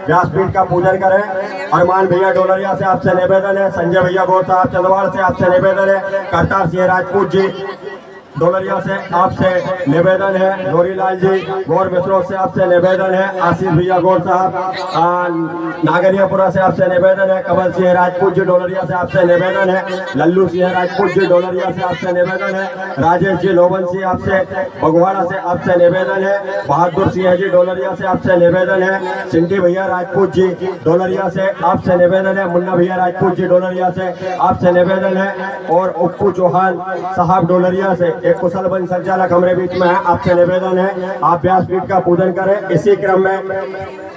व्यासपीठ का पूजन करें। अरमान भैया डोलरिया से आपसे निवेदन है, संजय भैया गौर साहब चंदवाड़ से आपसे निवेदन है, करतार सिंह राजपूत जी डोलरिया से आपसे निवेदन है, गौरीलाल जी गौर मिश्रो से आपसे निवेदन है, आशीष भैया गौर साहब नागरियापुरा से आपसे निवेदन है, कमल सिंह राजपूत जी डोलरिया से आपसे निवेदन है, लल्लू सिंह राजपूत जी डोलरिया से आपसे निवेदन है, राजेश जी लोवन सिंह आपसे बगवाड़ा से आपसे निवेदन है, बहादुर सिंह जी डोलरिया से आपसे निवेदन है, सिंधी भैया राजपूत जी डोलरिया से आपसे निवेदन है, मुन्ना भैया राजपूत जी डोलरिया से आपसे निवेदन है, और उप्पू चौहान साहब डोलरिया से एक कुशल बन संचालक हमारे बीच में है, आपसे निवेदन है आप व्यासपीठ का पूजन करें। इसी क्रम में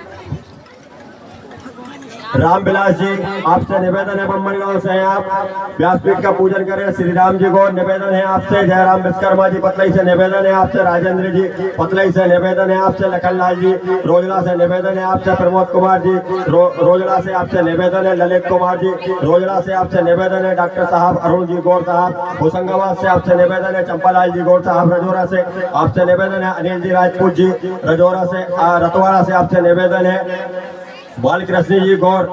रामविलास जी आपसे निवेदन है, बम्बन गांव से हैं आप, व्यासपीठ का पूजन करें। श्री राम जी को निवेदन है आपसे, जयराम विश्वकर्मा जी पतलई से निवेदन है आपसे, राजेंद्र जी पतलई से निवेदन है आपसे, लखनलाल जी रोजड़ा से निवेदन है आपसे, प्रमोद कुमार जी रोजड़ा से आपसे निवेदन है, ललित कुमार जी रोजड़ा से आपसे निवेदन है, डॉक्टर साहब अरुण जी गौर साहब होशंगाबाद से आपसे निवेदन है, चंपालाल जी गौर साहब रजौरा से आपसे निवेदन है, अनिल जी राजपूत जी रजौरा से रतवाड़ा से आपसे निवेदन है, बालकृष्ण जी गौर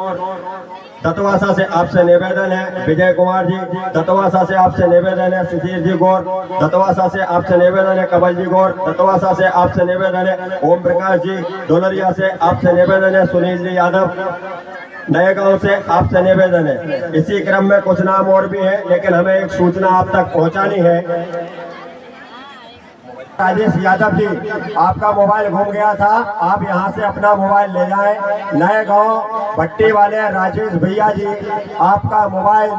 दतवासा से आपसे निवेदन है, विजय कुमार जी दतवासा से आपसे निवेदन है, सुधीर जी गौर दतवासा से आपसे निवेदन है, कमल जी गौर दतवासा से आपसे निवेदन है, ओम प्रकाश जी डोलरिया से आपसे निवेदन है, सुनील जी यादव नए गांव से आपसे निवेदन है। इसी क्रम में कुछ नाम और भी है, लेकिन हमें एक सूचना आप तक पहुंचानी है। राजेश यादव जी आपका मोबाइल गुम गया था, आप यहां से अपना मोबाइल ले जाएं। नए गांव भट्टी वाले राजेश भैया जी आपका मोबाइल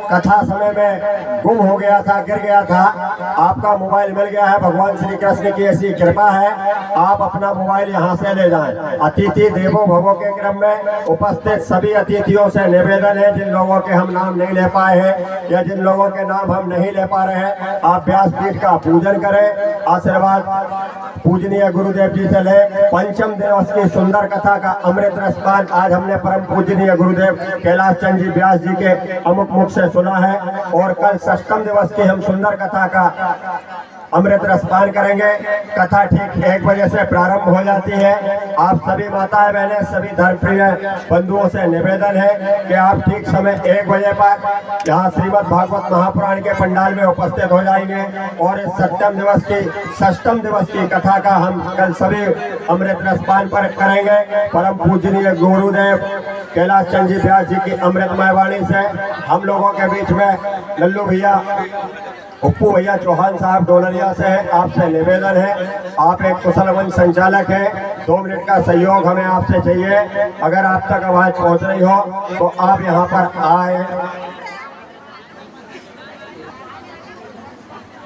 कथा समय में गुम हो गया था, गिर गया था, आपका मोबाइल मिल गया है। भगवान श्री कृष्ण की ऐसी कृपा है, आप अपना मोबाइल यहां से ले जाएं। अतिथि देवो भवो के क्रम में उपस्थित सभी अतिथियों से निवेदन है, जिन लोगों के हम नाम नहीं ले पाए हैं या जिन लोगों के नाम हम नहीं ले पा रहे हैं, आप व्यासपीठ का पूजन करें। आशीर्वाद पूजनीय गुरुदेव जी से ले। पंचम दिवस की सुंदर कथा का अमृत रसपान आज हमने परम पूजनीय गुरुदेव कैलाश चंद जी व्यास जी के अमुक मुख से सुना है, और कल षष्ठम दिवस की हम सुंदर कथा का अमृत रसपान करेंगे। कथा ठीक 1 बजे से प्रारंभ हो जाती है। आप सभी माताएं बहनें सभी धर्मप्रिय बंधुओं से निवेदन है कि आप ठीक समय 1 बजे पर यहाँ श्रीमद् भागवत महापुराण के पंडाल में उपस्थित हो जाएंगे, और इस षष्ठम दिवस की कथा का हम कल सभी अमृत रसपान पर करेंगे। परम पूजनीय गुरुदेव कैलाश चंद जी व्यास जी की अमृतमय वाणी से हम लोगों के बीच में लल्लू भैया उप्पू भैया चौहान साहब डोलरिया से है, आपसे निवेदन है, आप एक कुशल वन संचालक हैं, 2 मिनट का सहयोग हमें आपसे चाहिए। अगर आप तक आवाज पहुंच रही हो तो आप यहां पर आए।